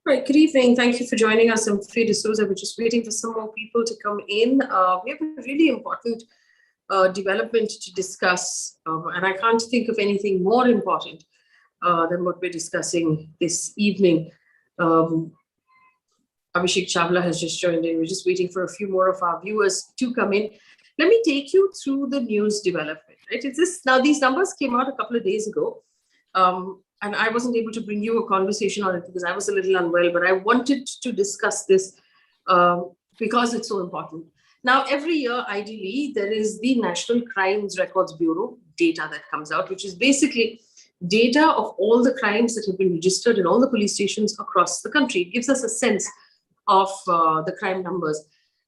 Right, good evening. Thank you for joining us. I'm Faye D'Souza. We're just waiting for some more people to come in. We have a really important development to discuss, and I can't think of anything more important than what we're discussing this evening. Abhishek Chawla has just joined in. We're just waiting for a few more of our viewers to come in. Let me take you through the news development. Right? Now, these numbers came out a couple of days ago. And I wasn't able to bring you a conversation on it because I was a little unwell, but I wanted to discuss this because it's so important. Now, every year, ideally, there is the National Crimes Records Bureau data that comes out, which is basically data of all the crimes that have been registered in all the police stations across the country. It gives us a sense of the crime numbers.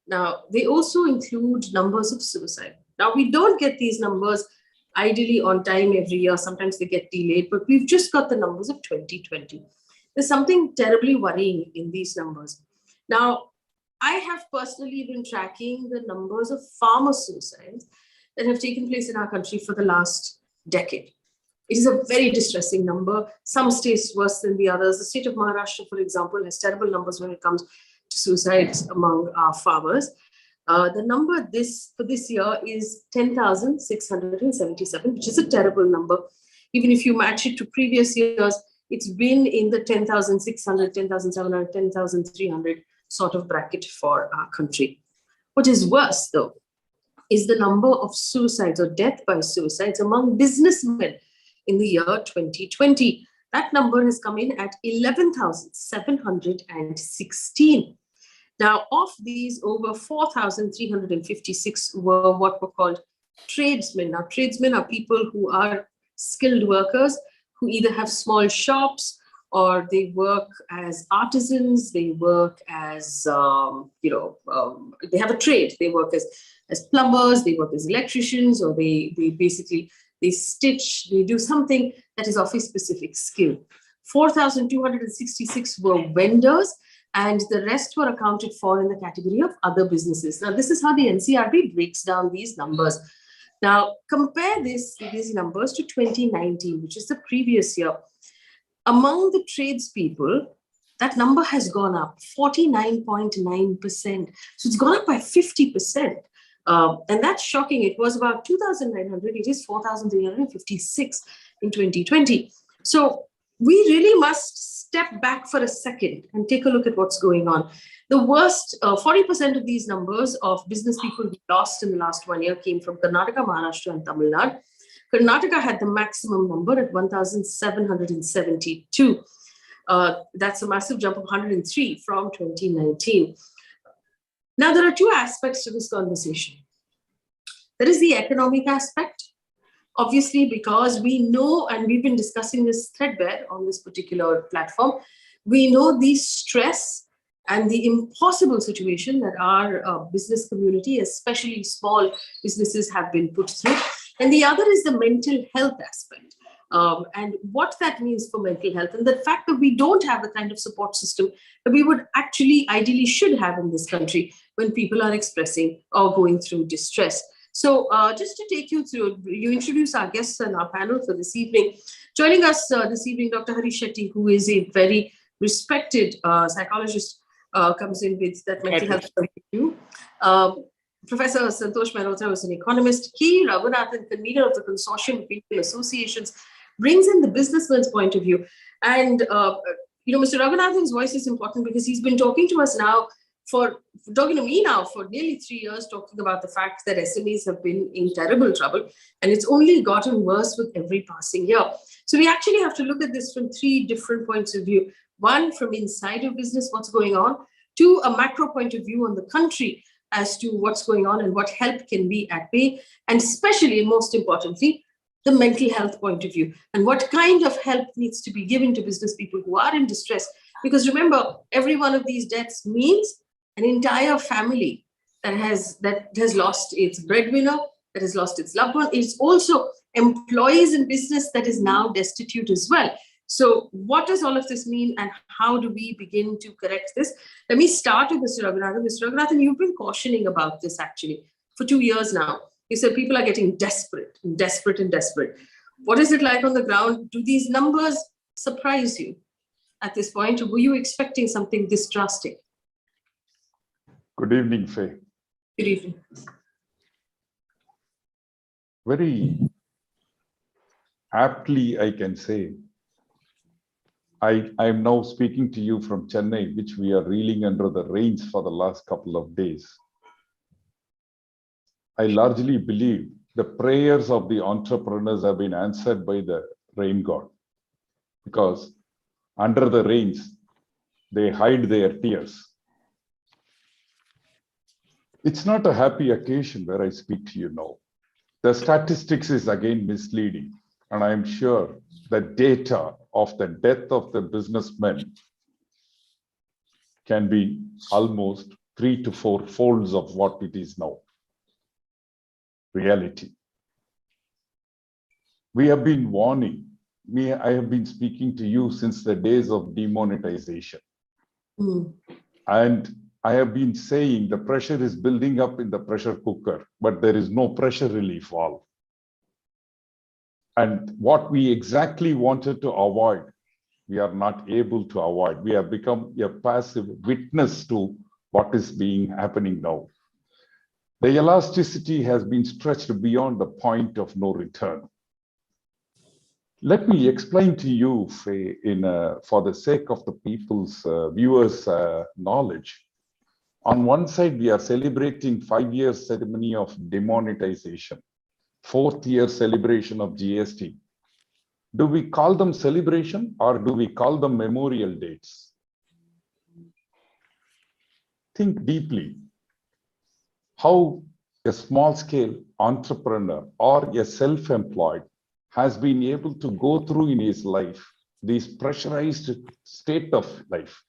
Now, they also include numbers of suicide. Now, we don't get these numbers ideally on time every year. Sometimes they get delayed, but we've just got the numbers of 2020. There's something terribly worrying in these numbers. Now, I have personally been tracking the numbers of farmer suicides that have taken place in our country for the last decade. It is a very distressing number. Some states worse than the others. The state of Maharashtra, for example, has terrible numbers when it comes to suicides among our farmers. The number for this year is 10,677, which is a terrible number. Even if you match it to previous years, it's been in the 10,600, 10,700, 10,300 sort of bracket for our country. What is worse, though, is the number of suicides or death by suicides among businessmen in the year 2020. That number has come in at 11,716. Now, of these, over 4,356 were what were called tradesmen. Now, tradesmen are people who are skilled workers who either have small shops or they work as artisans, they work as, they have a trade. They work as plumbers, they work as electricians, or they stitch, they do something that is of a specific skill. 4,266 were vendors, and the rest were accounted for in the category of other businesses. Now, this is how the NCRB breaks down these numbers. Now, compare these numbers to 2019, which is the previous year. Among the tradespeople, that number has gone up 49.9%. So it's gone up by 50%. And that's shocking. It was about 2,900. It is 4,356 in 2020. So we really must step back for a second and take a look at what's going on. The worst, 40% of these numbers of business people we lost in the last 1 year came from Karnataka, Maharashtra, and Tamil Nadu. Karnataka had the maximum number at 1,772. That's a massive jump of 103 from 2019. Now, there are two aspects to this conversation. There is the economic aspect. Obviously, because we know, and we've been discussing this threadbare on this particular platform, we know the stress and the impossible situation that our business community, especially small businesses, have been put through. And the other is the mental health aspect, and what that means for mental health, and the fact that we don't have the kind of support system that we would actually ideally should have in this country when people are expressing or going through distress. So just to take you through, you introduce our guests and our panel for this evening. Joining us this evening, Dr. Harish Shetty, who is a very respected psychologist, comes in with that mental health point of view. Professor Santosh Mehrotra is an economist. He, Raghunathan, convener of the Consortium of Indian Associations, brings in the businessman's point of view. And, Mr. Raghunathan's voice is important because he's been talking to us now talking to me now for nearly 3 years, talking about the fact that SMEs have been in terrible trouble, and it's only gotten worse with every passing year. So we actually have to look at this from 3 different points of view. One, from inside of business, what's going on. 2, a macro point of view on the country as to what's going on and what help can be at play. And especially, and most importantly, the mental health point of view and what kind of help needs to be given to business people who are in distress. Because remember, every one of these deaths means an entire family that has lost its breadwinner, that has lost its loved one. It's also employees in business that is now destitute as well. So what does all of this mean, and how do we begin to correct this? Let me start with Mr. Raghunathan. Mr. Raghunathan, you've been cautioning about this actually for 2 years now. You said people are getting desperate. What is it like on the ground? Do these numbers surprise you? at this point? Or were you expecting something this drastic? Good evening, Faye. Good evening. Very aptly, I can say, I'm now speaking to you from Chennai, which we are reeling under the rains for the last couple of days. I largely believe the prayers of the entrepreneurs have been answered by the rain god, because under the rains, they hide their tears. It's not a happy occasion where I speak to you now. The statistics is again misleading, and I am sure the data of the death of the businessmen can be almost 3 to 4 folds of what it is now. Reality. We have been warning. I have been speaking to you since the days of demonetization. And I have been saying the pressure is building up in the pressure cooker, but there is no pressure relief valve. And what we exactly wanted to avoid, we are not able to avoid. We have become a passive witness to what is happening now. The elasticity has been stretched beyond the point of no return. Let me explain to you, Faye, for the sake of the people's viewers' knowledge. On one side, we are celebrating 5-year ceremony of demonetization, 4th year celebration of GST. Do we call them celebration or do we call them memorial dates? Think deeply. How a small-scale entrepreneur or a self-employed has been able to go through in his life this pressurized state of life.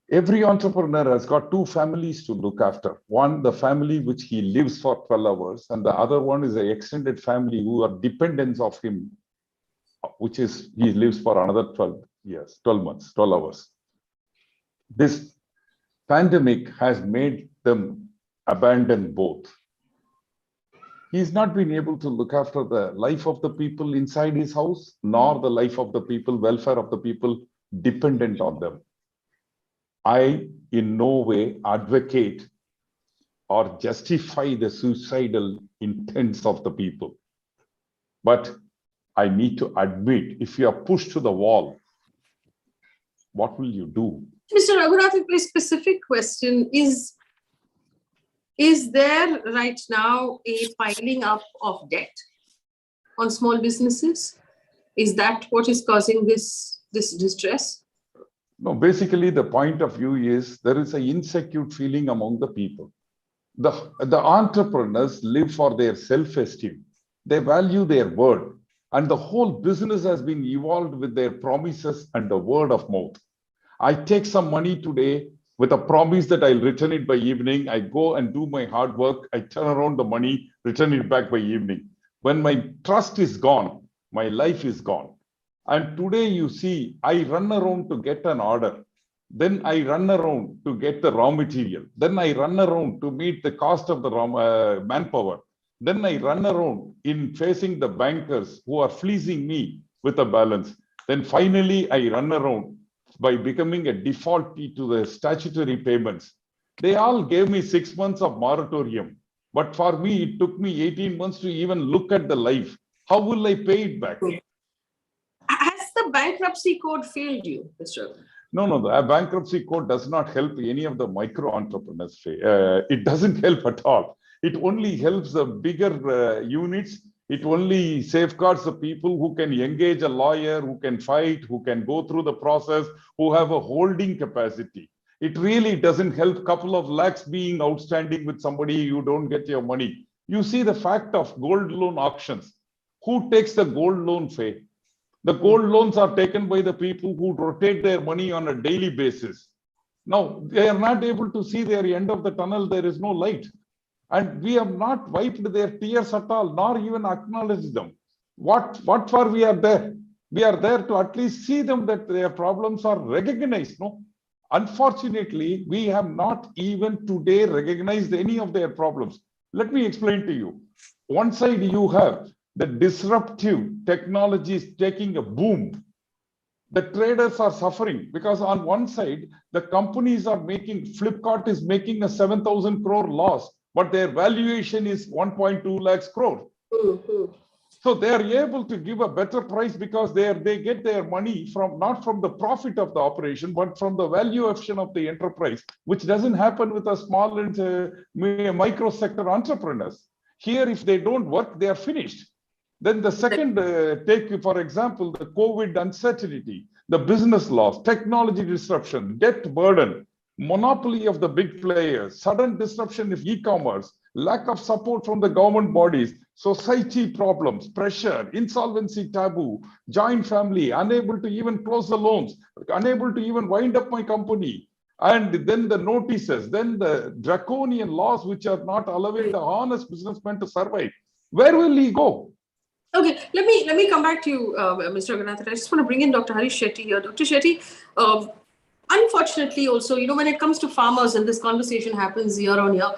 Every entrepreneur has got 2 families to look after. One, the family which he lives for 12 hours, and the other one is an extended family who are dependents of him, which is he lives for another 12 months, 12 hours. This pandemic has made them abandon both. He's not been able to look after the life of the people inside his house, nor the life of the people, welfare of the people dependent on them. I in no way advocate or justify the suicidal intents of the people. But I need to admit, if you are pushed to the wall, what will you do? Mr. Raghunathan, a specific question is there right now a piling up of debt on small businesses? Is that what is causing this distress? No, basically the point of view is there is an insecure feeling among the people. The entrepreneurs live for their self-esteem. They value their word. And the whole business has been evolved with their promises and the word of mouth. I take some money today with a promise that I'll return it by evening. I go and do my hard work. I turn around the money, return it back by evening. When my trust is gone, my life is gone. And today you see, I run around to get an order. Then I run around to get the raw material. Then I run around to meet the cost of the manpower. Then I run around in facing the bankers who are fleecing me with a balance. Then finally I run around by becoming a defaultee to the statutory payments. They all gave me 6 months of moratorium. But for me, it took me 18 months to even look at the life. How will I pay it back? Has the bankruptcy code failed you, Mr. No, the bankruptcy code does not help any of the micro entrepreneurs. It doesn't help at all. It only helps the bigger units. It only safeguards the people who can engage a lawyer, who can fight, who can go through the process, who have a holding capacity. It really doesn't help a couple of lakhs being outstanding with somebody, you don't get your money. You see the fact of gold loan auctions. Who takes the gold loan, Faye? The gold loans are taken by the people who rotate their money on a daily basis. Now, they are not able to see their end of the tunnel. There is no light. And we have not wiped their tears at all, nor even acknowledged them. What for we are there? We are there to at least see them that their problems are recognized. No, unfortunately, we have not even today recognized any of their problems. Let me explain to you. One side you have the disruptive technology is taking a boom. The traders are suffering because on one side, the companies are making, Flipkart is making a 7,000 crore loss, but their valuation is 1.2 lakhs crore. Mhm. So they are able to give a better price because they get their money from not from the profit of the operation, but from the valuation of the enterprise, which doesn't happen with a small and micro sector entrepreneurs. Here, if they don't work, they are finished. Then the second take, for example, the COVID uncertainty, the business loss, technology disruption, debt burden, monopoly of the big players, sudden disruption of e-commerce, lack of support from the government bodies, society problems, pressure, insolvency taboo, joint family, unable to even close the loans, unable to even wind up my company. And then the notices, then the draconian laws which are not allowing the honest businessman to survive. Where will he go? Okay, let me come back to you, Mr. Raghunathan. I just want to bring in Dr. Harish Shetty here. Dr. Shetty, unfortunately, also, when it comes to farmers, and this conversation happens year on year,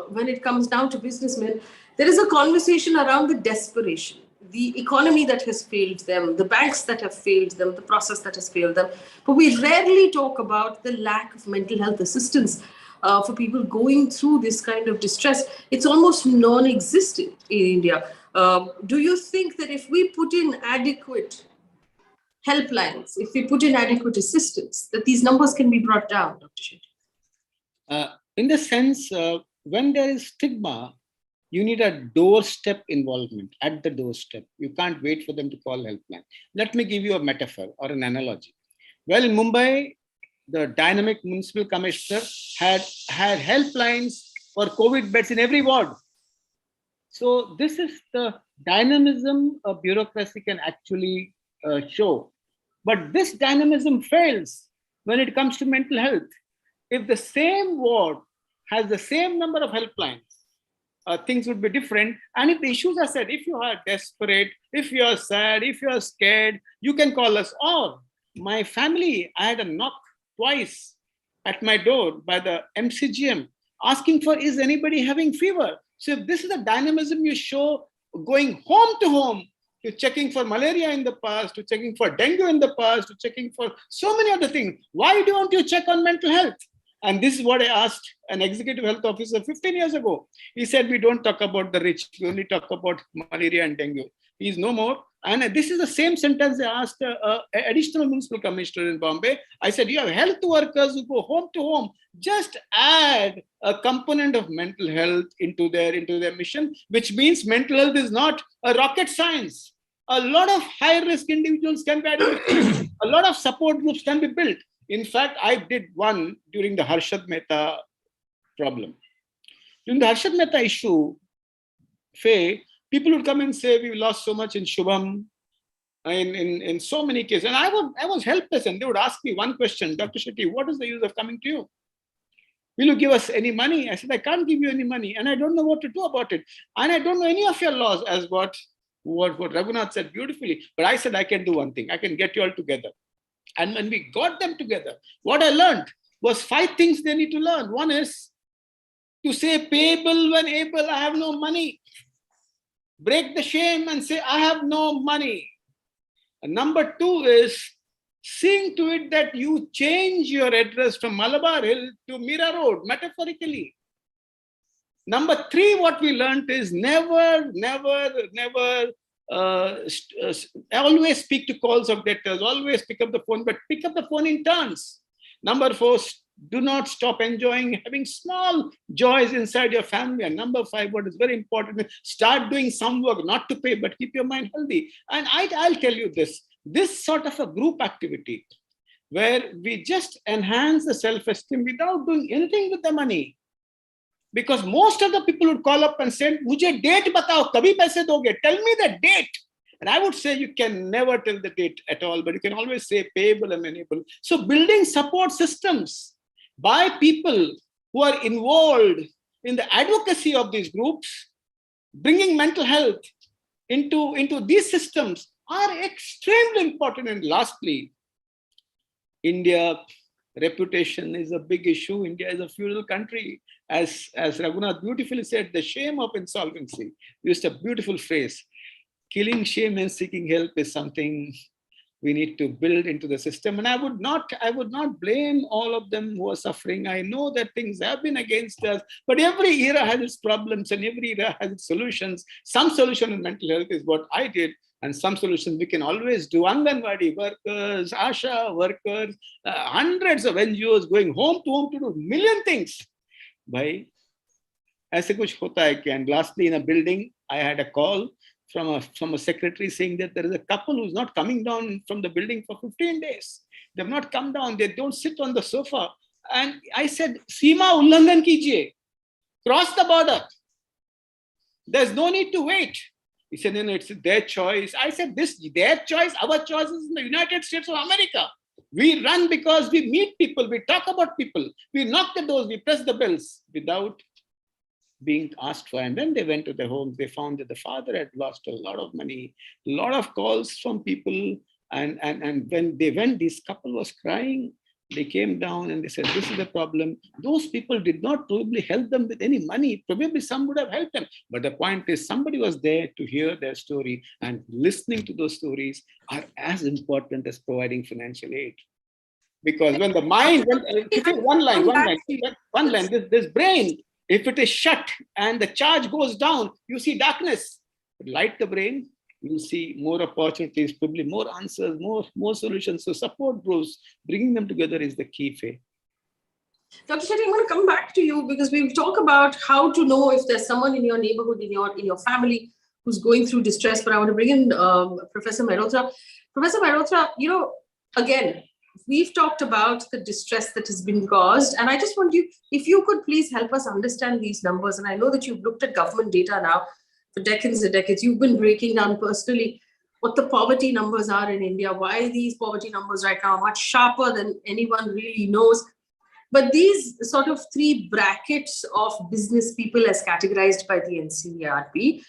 when it comes down to businessmen, there is a conversation around the desperation, the economy that has failed them, the banks that have failed them, the process that has failed them. But we rarely talk about the lack of mental health assistance for people going through this kind of distress. It's almost non-existent in India. Do you think that if we put in adequate helplines, if we put in adequate assistance, that these numbers can be brought down, Dr. Shetty? In the sense, when there is stigma, you need a doorstep involvement at the doorstep. You can't wait for them to call helpline. Let me give you a metaphor or an analogy. Well, in Mumbai, the dynamic municipal commissioner had helplines for COVID beds in every ward. So this is the dynamism a bureaucracy can actually show. But this dynamism fails when it comes to mental health. If the same ward has the same number of helplines, things would be different. And if the issues are said, if you are desperate, if you are sad, if you are scared, you can call us. Or my family, I had a knock twice at my door by the MCGM asking for, is anybody having fever? So if this is the dynamism you show, going home to home, to checking for malaria in the past, to checking for dengue in the past, to checking for so many other things, why don't you check on mental health? And this is what I asked an executive health officer 15 years ago. He said, we don't talk about the rich, we only talk about malaria and dengue. He's no more. And this is the same sentence I asked an additional municipal commissioner in Bombay. I said, you have health workers who go home to home. Just add a component of mental health into their mission, which means mental health is not a rocket science. A lot of high-risk individuals can be identified. A lot of support groups can be built. In fact, I did one during the Harshad Mehta problem. During the Harshad Mehta issue, Faye, people would come and say, we lost so much in Shubham, in so many cases. And I was helpless, and they would ask me one question, Dr. Shetty, what is the use of coming to you? Will you give us any money? I said, I can't give you any money, and I don't know what to do about it. And I don't know any of your laws, as what Raghunath said beautifully. But I said, I can do one thing. I can get you all together. And when we got them together, what I learned was 5 things they need to learn. One is to say payable when able, I have no money. Break the shame and say, I have no money. And number 2 is seeing to it that you change your address from Malabar Hill to Mira Road, metaphorically. Number 3, what we learned is never always speak to calls of debtors, always pick up the phone, but pick up the phone in turns. Number 4, do not stop enjoying having small joys inside your family. And number 5, what is very important, start doing some work, not to pay, but keep your mind healthy. And I'll tell you this sort of a group activity where we just enhance the self-esteem without doing anything with the money. Because most of the people would call up and say, "Mujhe date batao, kabhi paise doge? Tell me the date." And I would say you can never tell the date at all, but you can always say payable and amenable. So building support systems by people who are involved in the advocacy of these groups, bringing mental health into these systems are extremely important. And lastly, India reputation is a big issue. India is a feudal country. As Raghunath beautifully said, the shame of insolvency. Used a beautiful phrase. Killing shame and seeking help is something We need to build into the system. And I would not blame all of them who are suffering. I know that things have been against us, but every era has its problems and every era has its solutions. Some solution in mental health is what I did, and some solutions we can always do. Anganwadi workers, ASHA workers, hundreds of NGOs going home to do a million things. Bhai, aise kuch hota hai kya? And lastly, in a building, I had a call from a secretary saying that there is a couple who's not coming down from the building for 15 days. They've not come down. They don't sit on the sofa. And I said, Seema Ullangan kijiye. Cross the border. There's no need to wait. He said, no, it's their choice. I said, their choice, our choice is in the United States of America. We run because we meet people, we talk about people, we knock the doors, we press the bells without being asked for. And when they went to their homes, they found that the father had lost a lot of money, a lot of calls from people. And when they went, this couple was crying. They came down and they said, this is the problem. Those people did not probably help them with any money. Probably some would have helped them. But the point is, somebody was there to hear their story, and listening to those stories are as important as providing financial aid. Because when the mind, this brain, if it is shut and the charge goes down, you see darkness. Light the brain, you'll see more opportunities, probably more answers, more solutions. So support groups, bringing them together is the key, Faye. Dr. Shetty, I'm going to come back to you because we've talked about how to know if there's someone in your neighborhood, in your family who's going through distress. But I want to bring in Professor Mehrotra. Professor Mehrotra, again, we've talked about the distress that has been caused. And I just want you, if you could please help us understand these numbers. And I know that you've looked at government data now for decades and decades. You've been breaking down personally what the poverty numbers are in India, why these poverty numbers right now are much sharper than anyone really knows. But these sort of three brackets of business people as categorized by the NCRB,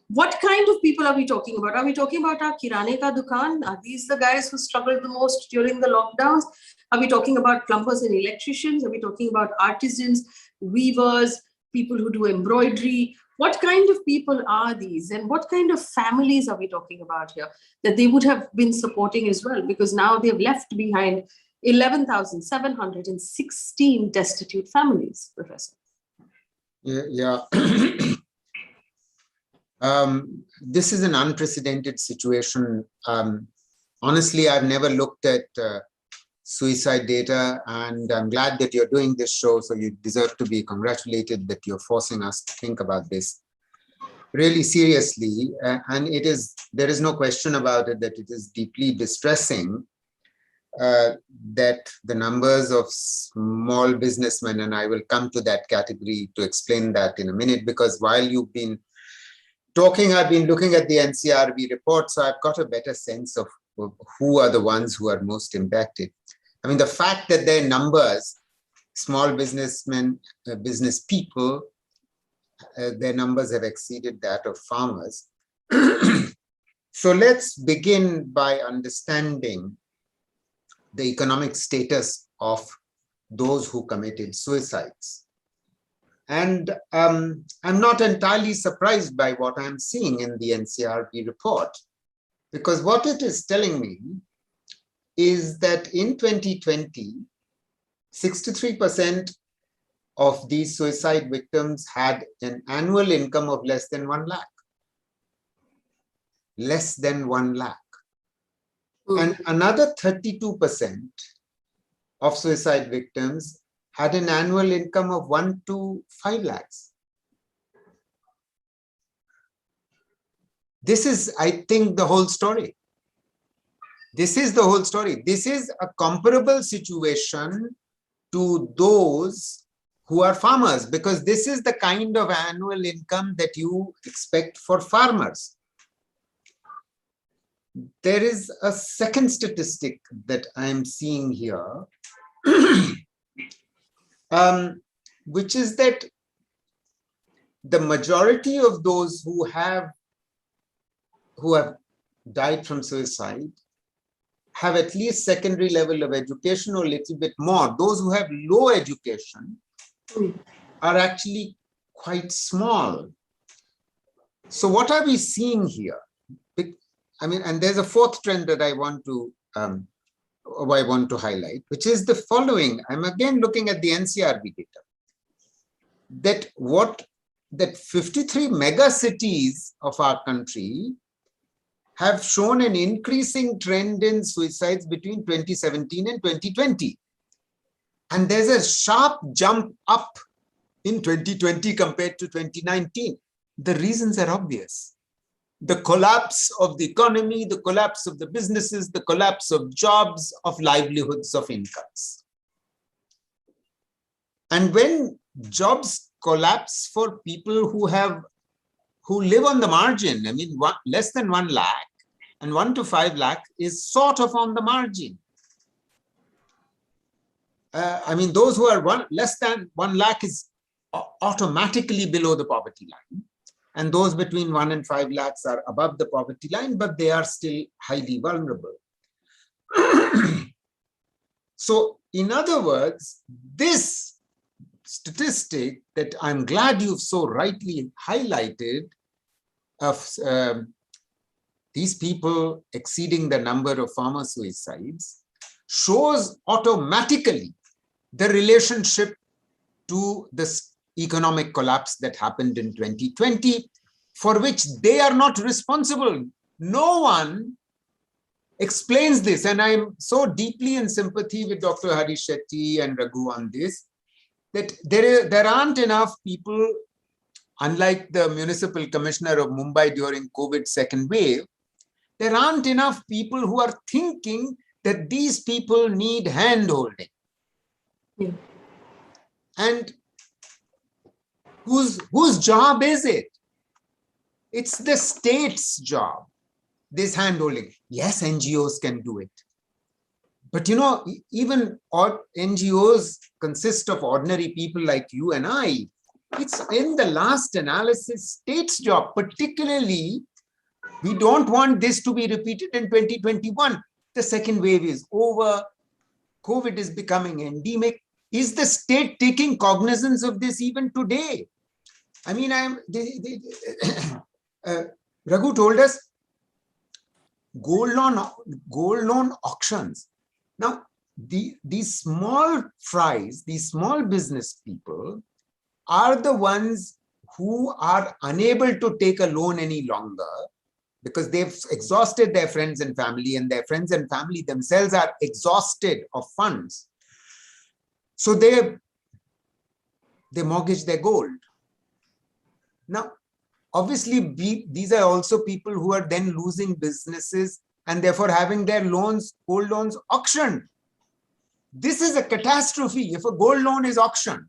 what kind of people are we talking about? Are we talking about our kirane ka dukan? Are these the guys who struggled the most during the lockdowns? Are we talking about plumbers and electricians? Are we talking about artisans, weavers, people who do embroidery? What kind of people are these? And what kind of families are we talking about here that they would have been supporting as well? Because now they've left behind 11,716 destitute families, Professor. Yeah. This is an unprecedented situation. Honestly, I've never looked at suicide data, and I'm glad that you're doing this show, so you deserve to be congratulated that you're forcing us to think about this really seriously. And there is no question about it that it is deeply distressing that the numbers of small businessmen, and I will come to that category to explain that in a minute, because while you've been talking, I've been looking at the NCRB report, so I've got a better sense of who are the ones who are most impacted. I mean, the fact that their numbers, small businessmen, business people, their numbers have exceeded that of farmers. So let's begin by understanding the economic status of those who committed suicides. And I'm not entirely surprised by what I'm seeing in the NCRB report, because what it is telling me is that in 2020, 63% of these suicide victims had an annual income of less than 1 lakh. Less than 1 lakh. And another 32% of suicide victims had an annual income of 1 to 5 lakhs. This is, I think, the whole story. This is the whole story. This is a comparable situation to those who are farmers, because this is the kind of annual income that you expect for farmers. There is a second statistic that I'm seeing here, which is that the majority of those who have died from suicide have at least secondary level of education or a little bit more. Those who have low education are actually quite small. So what are we seeing here? and there's a fourth trend that I want to highlight, which is the following. I'm again looking at the NCRB data. That 53 mega cities of our country have shown an increasing trend in suicides between 2017 and 2020. And there's a sharp jump up in 2020 compared to 2019. The reasons are obvious. The collapse of the economy, the collapse of the businesses, the collapse of jobs, of livelihoods, of incomes. And when jobs collapse for people who live on the margin, less than 1 lakh and 1 to 5 lakh is sort of on the margin. Those who are less than 1 lakh is automatically below the poverty line. And those between 1 and 5 lakhs are above the poverty line, but they are still highly vulnerable. So, in other words, this statistic that I'm glad you've so rightly highlighted of these people exceeding the number of farmer suicides shows automatically the relationship to this economic collapse that happened in 2020, for which they are not responsible. No one explains this. And I'm so deeply in sympathy with Dr. Harish Shetty and Raghu on this, that there aren't enough people, unlike the municipal commissioner of Mumbai during COVID second wave, there aren't enough people who are thinking that these people need hand-holding. Yeah. And whose job is it? It's the state's job, this hand-holding. Yes, NGOs can do it. But even NGOs consist of ordinary people like you and I. It's in the last analysis, state's job. Particularly, we don't want this to be repeated in 2021. The second wave is over. COVID is becoming endemic. Is the state taking cognizance of this even today? Raghu told us gold loan auctions. Now, these small fries, these small business people are the ones who are unable to take a loan any longer because they've exhausted their friends and family, and their friends and family themselves are exhausted of funds. So they mortgage their gold. Now, obviously, these are also people who are then losing businesses and therefore having their gold loans auctioned. This is a catastrophe. If a gold loan is auctioned,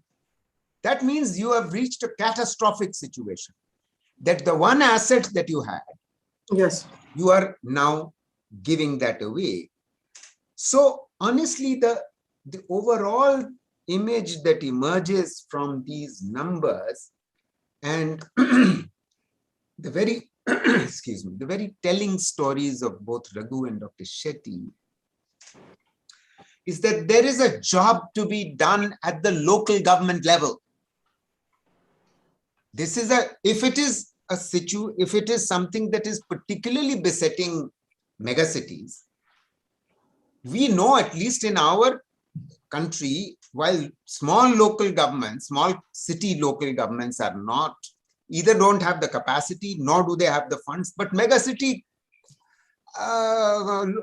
that means you have reached a catastrophic situation. That the one asset that you had, Yes, you are now giving that away. So honestly, the overall image that emerges from these numbers and the very the very telling stories of both Raghu and Dr. Shetty is that there is a job to be done at the local government level. This is if it is something that is particularly besetting megacities, we know, at least in our country, while small city local governments are not, either don't have the capacity, nor do they have the funds, but megacity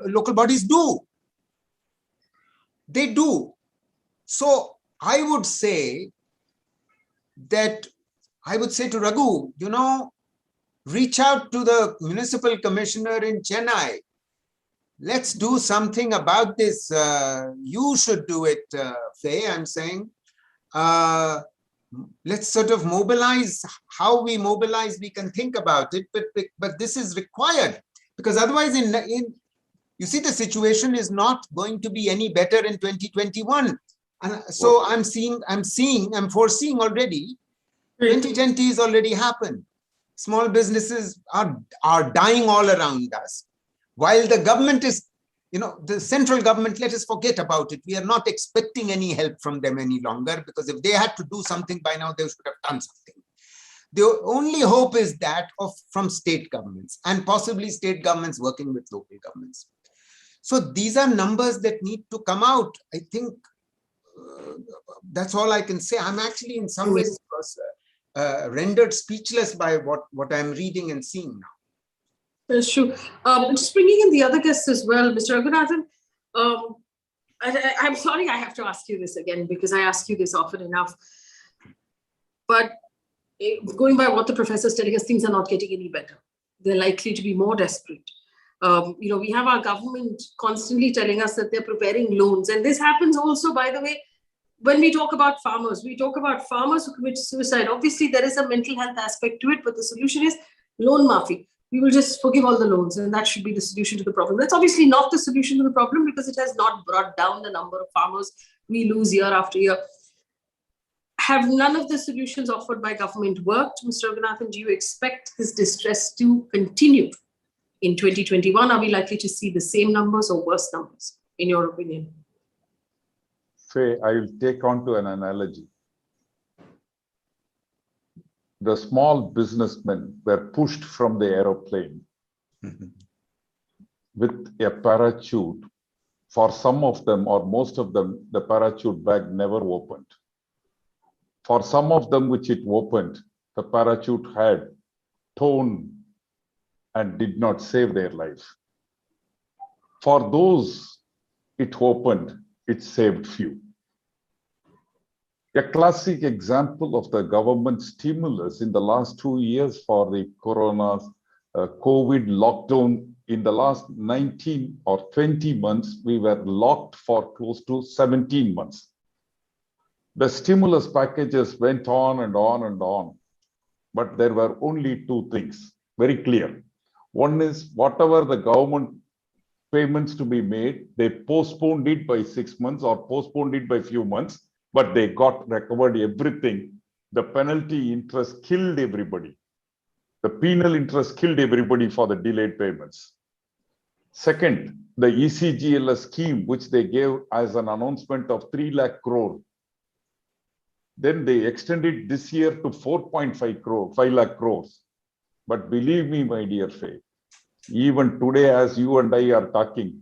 local bodies do. They do. So I would say to Raghu, reach out to the municipal commissioner in Chennai. Let's do something about this. You should do it, Faye, I'm saying. Let's sort of mobilize. How we mobilize, we can think about it, but this is required, because otherwise you see, the situation is not going to be any better in 2021. And so I'm foreseeing already, 2020 has already happened. Small businesses are dying all around us. While the government is, the central government, let us forget about it. We are not expecting any help from them any longer, because if they had to do something by now, they should have done something. The only hope is that from state governments, and possibly state governments working with local governments. So these are numbers that need to come out. I think that's all I can say. I'm actually in some ways rendered speechless by what I'm reading and seeing now. That's true. Just bringing in the other guests as well, Mr. Raghunathan. I'm sorry I have to ask you this again, because I ask you this often enough. But going by what the professor is telling us, things are not getting any better. They're likely to be more desperate. We have our government constantly telling us that they're preparing loans. And this happens also, by the way, when we talk about farmers. We talk about farmers who commit suicide. Obviously, there is a mental health aspect to it, but the solution is loan maafi. We will just forgive all the loans, and that should be the solution to the problem. That's obviously not the solution to the problem, because it has not brought down the number of farmers we lose year after year. Have none of the solutions offered by government worked? Mr. Raghunathan, do you expect this distress to continue in 2021? Are we likely to see the same numbers or worse numbers, in your opinion? Faye, I will take on to an analogy. The small businessmen were pushed from the aeroplane with a parachute. For some of them, or most of them, the parachute bag never opened. For some of them which it opened, the parachute had torn and did not save their life. For those it opened, it saved few. A classic example of the government stimulus in the last 2 years for the corona COVID lockdown. In the last 19 or 20 months, we were locked for close to 17 months. The stimulus packages went on and on and on, but there were only two things very clear. One is whatever the government payments to be made, they postponed it by 6 months or postponed it by a few months, but they recovered everything. The penalty interest killed everybody. The penal interest killed everybody for the delayed payments. Second, the ECGLS scheme, which they gave as an announcement of 3 lakh crore. Then they extended this year to 5 lakh crores. But believe me, my dear Faye, even today, as you and I are talking,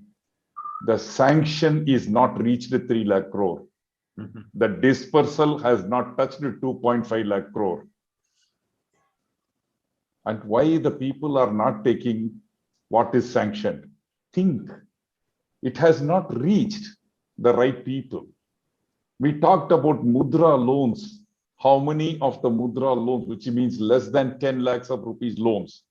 the sanction is not reached 3 lakh crore. The dispersal has not touched 2.5 lakh crore. And why the people are not taking what is sanctioned? Think, it has not reached the right people. We talked about mudra loans. How many of the mudra loans, which means less than 10 lakhs of rupees loans,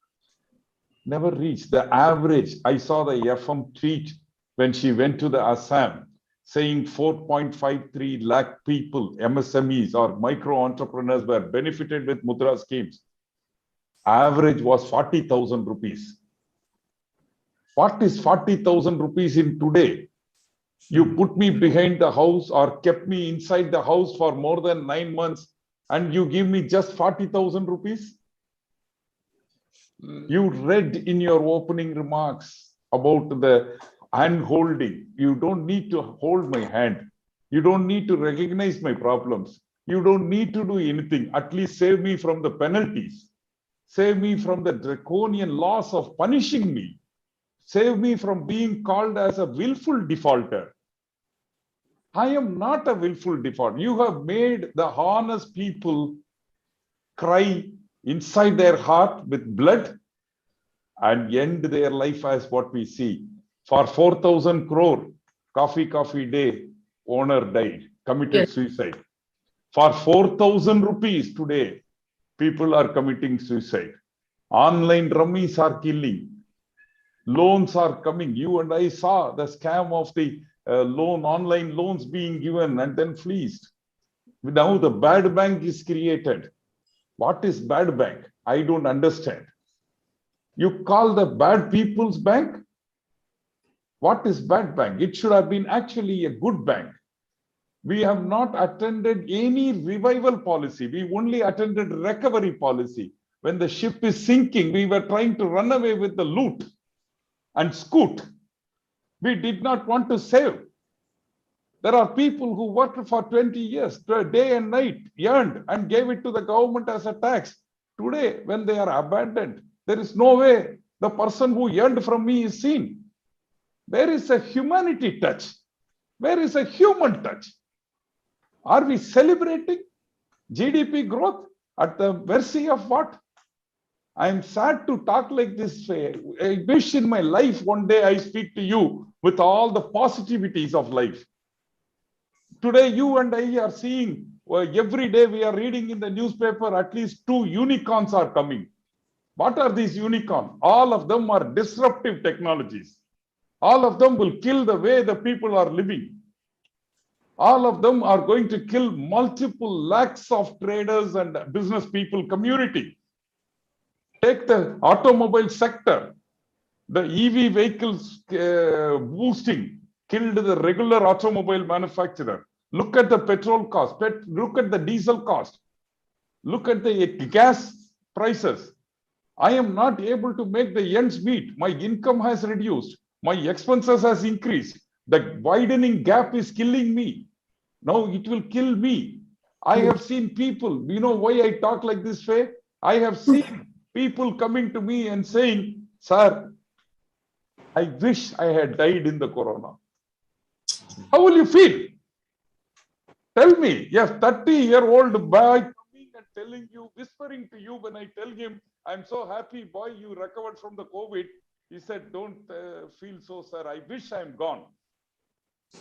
never reached the average? I saw the FM tweet when she went to the Assam, saying 4.53 lakh people, MSMEs or micro entrepreneurs, were benefited with mudra schemes. Average was 40,000 rupees. What is 40,000 rupees in today? You put me behind the house or kept me inside the house for more than 9 months and you give me just 40,000 rupees? You read in your opening remarks about the hand holding. You don't need to hold my hand. You don't need to recognize my problems. You don't need to do anything. At least save me from the penalties. Save me from the draconian laws of punishing me. Save me from being called as a willful defaulter. I am not a willful defaulter. You have made the honest people cry inside their heart with blood and end their life as what we see. For 4,000 crore, coffee day, owner died, committed suicide. For 4,000 rupees today, people are committing suicide. Online rummies are killing. Loans are coming. You and I saw the scam of the online loans being given and then fleeced. Now the bad bank is created. What is bad bank? I don't understand. You call the bad people's bank? What is bad bank? It should have been actually a good bank. We have not attended any revival policy. We only attended recovery policy. When the ship is sinking, we were trying to run away with the loot and scoot. We did not want to save. There are people who worked for 20 years, day and night, earned and gave it to the government as a tax. Today, when they are abandoned, there is no way the person who earned from me is seen. Where is a humanity touch? Where is a human touch? Are we celebrating GDP growth at the mercy of what? I am sad to talk like this. I wish in my life one day I speak to you with all the positivities of life. Today, you and I are seeing, every day we are reading in the newspaper, at least 2 unicorns are coming. What are these unicorns? All of them are disruptive technologies. All of them will kill the way the people are living. All of them are going to kill multiple lakhs of traders and business people community. Take the automobile sector. The EV vehicles boosting killed the regular automobile manufacturer. Look at the petrol cost. Look at the diesel cost. Look at the gas prices. I am not able to make the ends meet. My income has reduced. My expenses has increased. The widening gap is killing me. Now it will kill me. I have seen people, you know why I talk like this, Faye? I have seen people coming to me and saying, sir, I wish I had died in the corona. How will you feel? Tell me, yes, 30-year-old boy coming and telling you, whispering to you when I tell him, I'm so happy, boy, you recovered from the COVID. He said, don't feel so, sir. I wish I'm gone.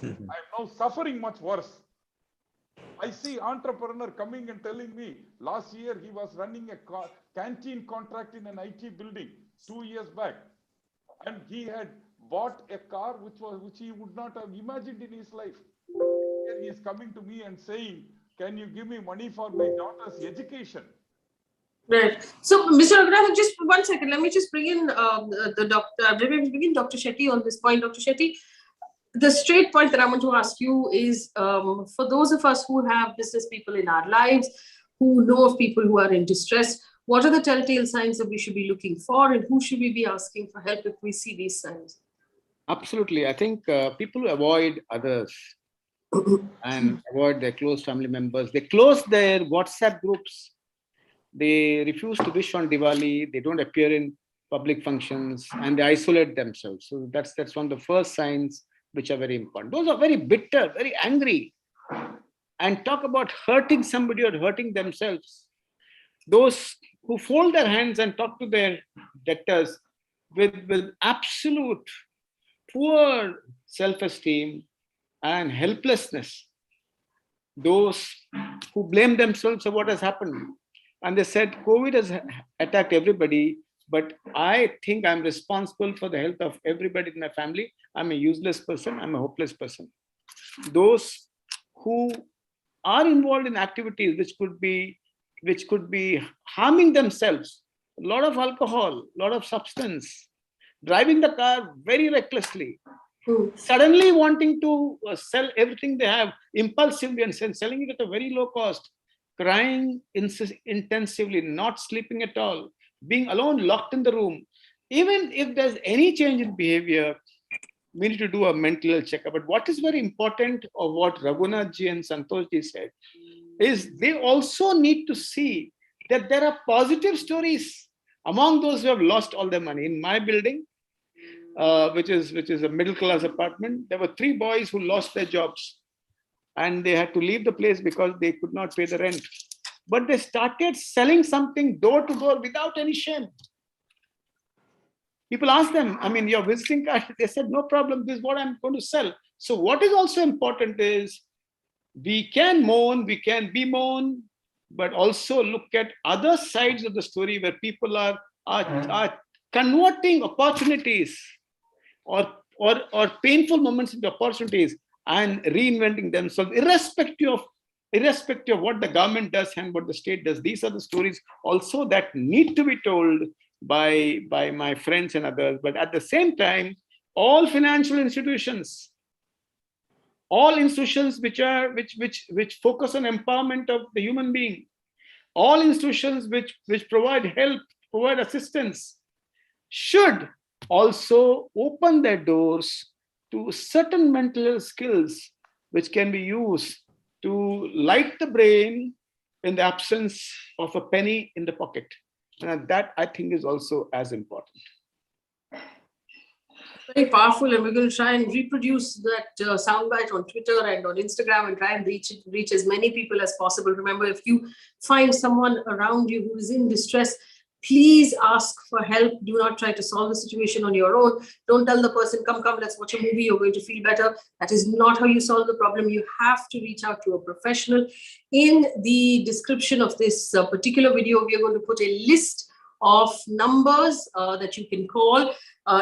I'm now suffering much worse. I see entrepreneur coming and telling me, last year he was running a canteen contract in an IT building 2 years back. And he had bought a car which he would not have imagined in his life. Here he is coming to me and saying, can you give me money for my daughter's education? Right. So, Mr. Raghunathan, just 1 second. Let me just bring in the doctor. Bring in Dr. Shetty on this point. Dr. Shetty, the straight point that I want to ask you is, for those of us who have business people in our lives, who know of people who are in distress, what are the telltale signs that we should be looking for, and who should we be asking for help if we see these signs? Absolutely. I think people avoid others and avoid their close family members. They close their WhatsApp groups. They refuse to wish on Diwali. They don't appear in public functions, and they isolate themselves. So that's one of the first signs which are very important. Those are very bitter, very angry, and talk about hurting somebody or hurting themselves. Those who fold their hands and talk to their debtors with absolute poor self-esteem and helplessness. Those who blame themselves for what has happened. And they said, COVID has attacked everybody, but I think I'm responsible for the health of everybody in my family. I'm a useless person. I'm a hopeless person. Those who are involved in activities which could be harming themselves, a lot of alcohol, a lot of substance, driving the car very recklessly, suddenly wanting to sell everything they have impulsively and selling it at a very low cost, crying intensively, not sleeping at all, being alone, locked in the room. Even if there's any change in behavior, we need to do a mental health checkup. But what is very important of what Raghunathan and Santosh said is they also need to see that there are positive stories among those who have lost all their money. In my building, which is a middle-class apartment, there were 3 boys who lost their jobs. And they had to leave the place because they could not pay the rent. But they started selling something door to door without any shame. People asked them, I mean, your visiting card, they said, no problem, this is what I'm going to sell. So what is also important is we can mourn, we can bemoan, but also look at other sides of the story where people are converting opportunities or painful moments into opportunities and reinventing themselves, irrespective of what the government does and what the state does. These are the stories also that need to be told by my friends and others. But at the same time, all financial institutions, all institutions which focus on empowerment of the human being, all institutions which provide help, provide assistance, should also open their doors to certain mental health skills which can be used to light the brain in the absence of a penny in the pocket. That I think is also as important. Very powerful, and we're going to try and reproduce that soundbite on Twitter and on Instagram and try and reach as many people as possible. Remember, if you find someone around you who is in distress, please ask for help. Do not try to solve the situation on your own. Don't tell the person, come, let's watch a movie, you're going to feel better. That is not how you solve the problem. You have to reach out to a professional. In the description of this particular video, we are going to put a list of numbers that you can call.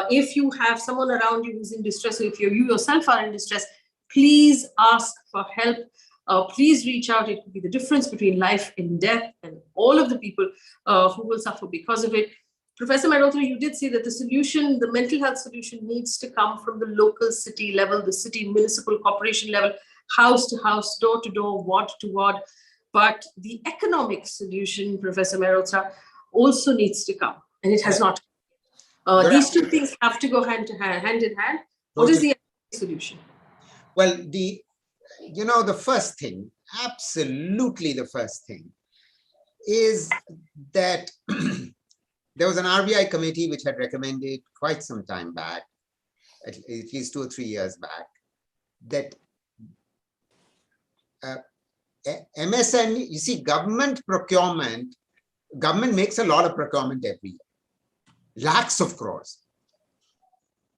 If you have someone around you who's in distress, or if you yourself are in distress, please ask for help. Please reach out. It could be the difference between life and death, and all of the people who will suffer because of it. Professor Mehrotra, you did say that the solution, the mental health solution, needs to come from the local city level, the city municipal corporation level, house to house, door to door, ward to ward. But the economic solution, Professor Mehrotra, also needs to come, and it has not. These two things have to go hand in hand. What is the solution? Well, the first thing, absolutely the first thing, is that there was an RBI committee which had recommended quite some time back, at least 2 or 3 years back, that MSME, you see, government makes a lot of procurement every year. Lakhs of crores,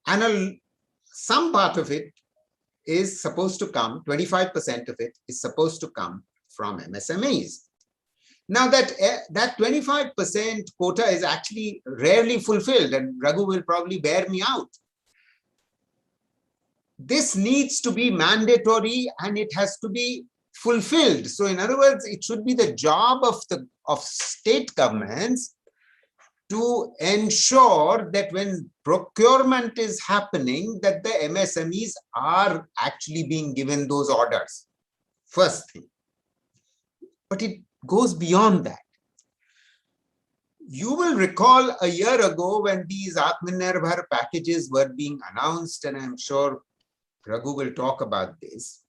and some part of it is supposed to come, 25% of it is supposed to come from MSMEs. Now that 25% quota is actually rarely fulfilled, and Raghu will probably bear me out. This needs to be mandatory and it has to be fulfilled. So in other words, it should be the job of state governments to ensure that when procurement is happening, that the MSMEs are actually being given those orders. First thing. But it goes beyond that. You will recall a year ago when these Atmanirbhar packages were being announced, and I'm sure Raghu will talk about this.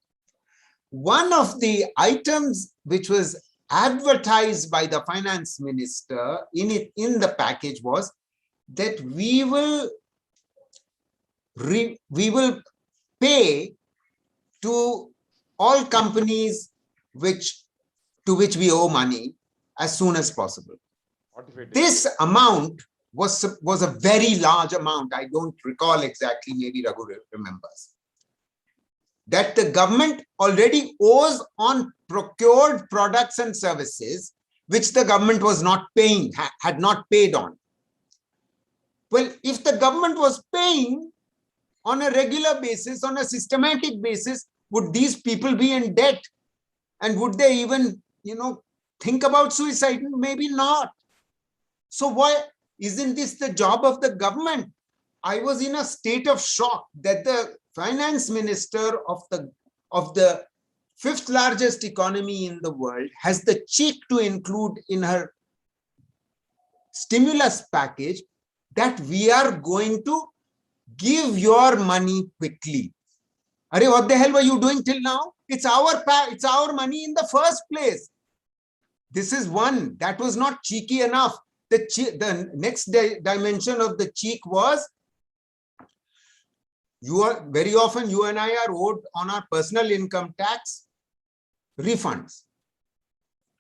One of the items which was advertised by the finance minister in the package was that we will pay to all companies to which we owe money as soon as possible. This amount was a very large amount. I don't recall exactly, maybe Raghu remembers. That the government already owes on procured products and services, which the government was not paying, had not paid on. Well, if the government was paying on a regular basis, on a systematic basis, would these people be in debt? And would they even, think about suicide? Maybe not. So why isn't this the job of the government? I was in a state of shock that the finance minister of the fifth largest economy in the world has the cheek to include in her stimulus package that we are going to give your money quickly. Arey, what the hell were you doing till now? It's our money in the first place. This is one that was not cheeky enough. The next dimension of the cheek was, very often you and I are owed on our personal income tax refunds.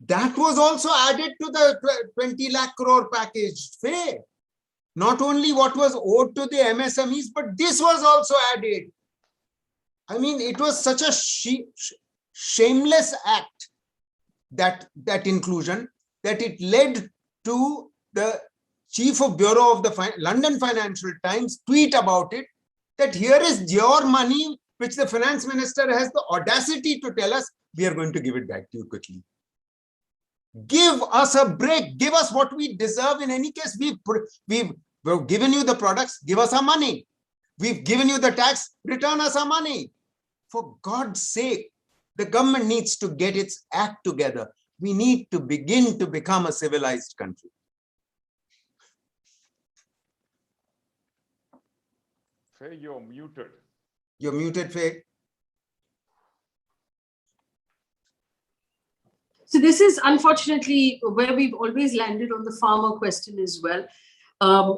That was also added to the 20 lakh crore package. Faye. Not only what was owed to the MSMEs, but this was also added. I mean, it was such a shameless act, that inclusion, that it led to the chief of bureau of the London Financial Times tweet about it, that here is your money, which the finance minister has the audacity to tell us, we are going to give it back to you quickly. Give us a break. Give us what we deserve. In any case, we've given you the products, give us our money. We've given you the tax, return us our money. For God's sake, the government needs to get its act together. We need to begin to become a civilized country. Faye, you're muted. You're muted, Faye. So this is unfortunately where we've always landed on the farmer question as well.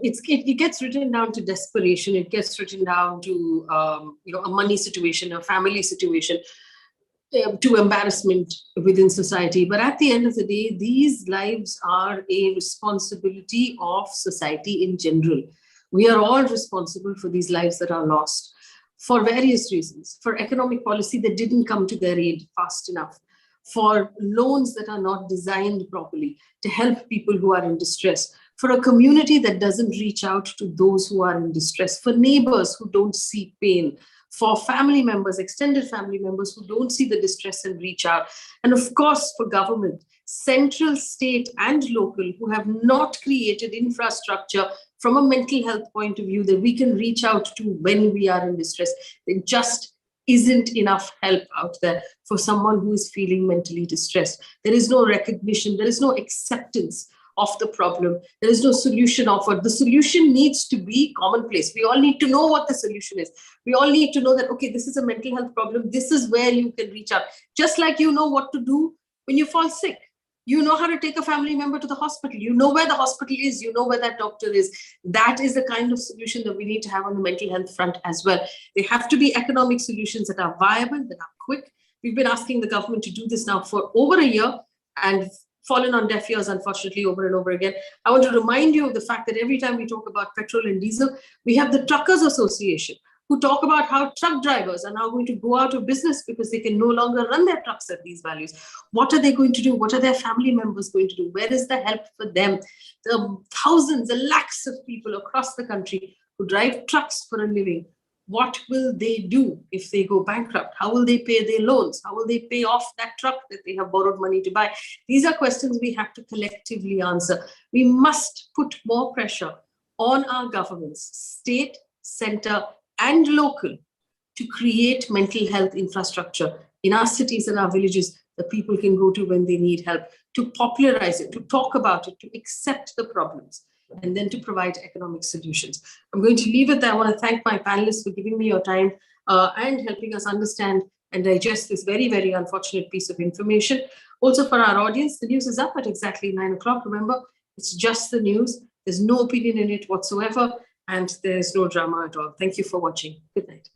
It gets written down to desperation. It gets written down to a money situation, a family situation, to embarrassment within society. But at the end of the day, these lives are a responsibility of society in general. We are all responsible for these lives that are lost for various reasons, for economic policy that didn't come to their aid fast enough, for loans that are not designed properly to help people who are in distress, for a community that doesn't reach out to those who are in distress, for neighbors who don't see pain, for family members, extended family members who don't see the distress and reach out, and of course for government, central, state, and local, who have not created infrastructure from a mental health point of view that we can reach out to when we are in distress. There just isn't enough help out there for someone who is feeling mentally distressed. There is no recognition, there is no acceptance of the problem. There is no solution offered. The solution needs to be commonplace. We all need to know what the solution is. We all need to know that, okay, this is a mental health problem. This is where you can reach out. Just like you know what to do when you fall sick. You know how to take a family member to the hospital. You know where the hospital is. You know where that doctor is. That is the kind of solution that we need to have on the mental health front as well. They have to be economic solutions that are viable, that are quick. We've been asking the government to do this now for over a year and fallen on deaf ears, unfortunately, over and over again. I want to remind you of the fact that every time we talk about petrol and diesel, we have the Truckers Association who talk about how truck drivers are now going to go out of business because they can no longer run their trucks at these values. What are they going to do? What are their family members going to do? Where is the help for them? The thousands, the lakhs of people across the country who drive trucks for a living, what will they do if they go bankrupt? How will they pay their loans? How will they pay off that truck that they have borrowed money to buy? These are questions we have to collectively answer. We must put more pressure on our governments, state, center, and local, to create mental health infrastructure in our cities and our villages that people can go to when they need help, to popularize it, to talk about it, to accept the problems, and then to provide economic solutions. I'm going to leave it there. I want to thank my panelists for giving me your time and helping us understand and digest this very, very unfortunate piece of information. Also for our audience, the news is up at exactly 9 o'clock. Remember, it's just the news. There's no opinion in it whatsoever, and there's no drama at all. Thank you for watching. Good night.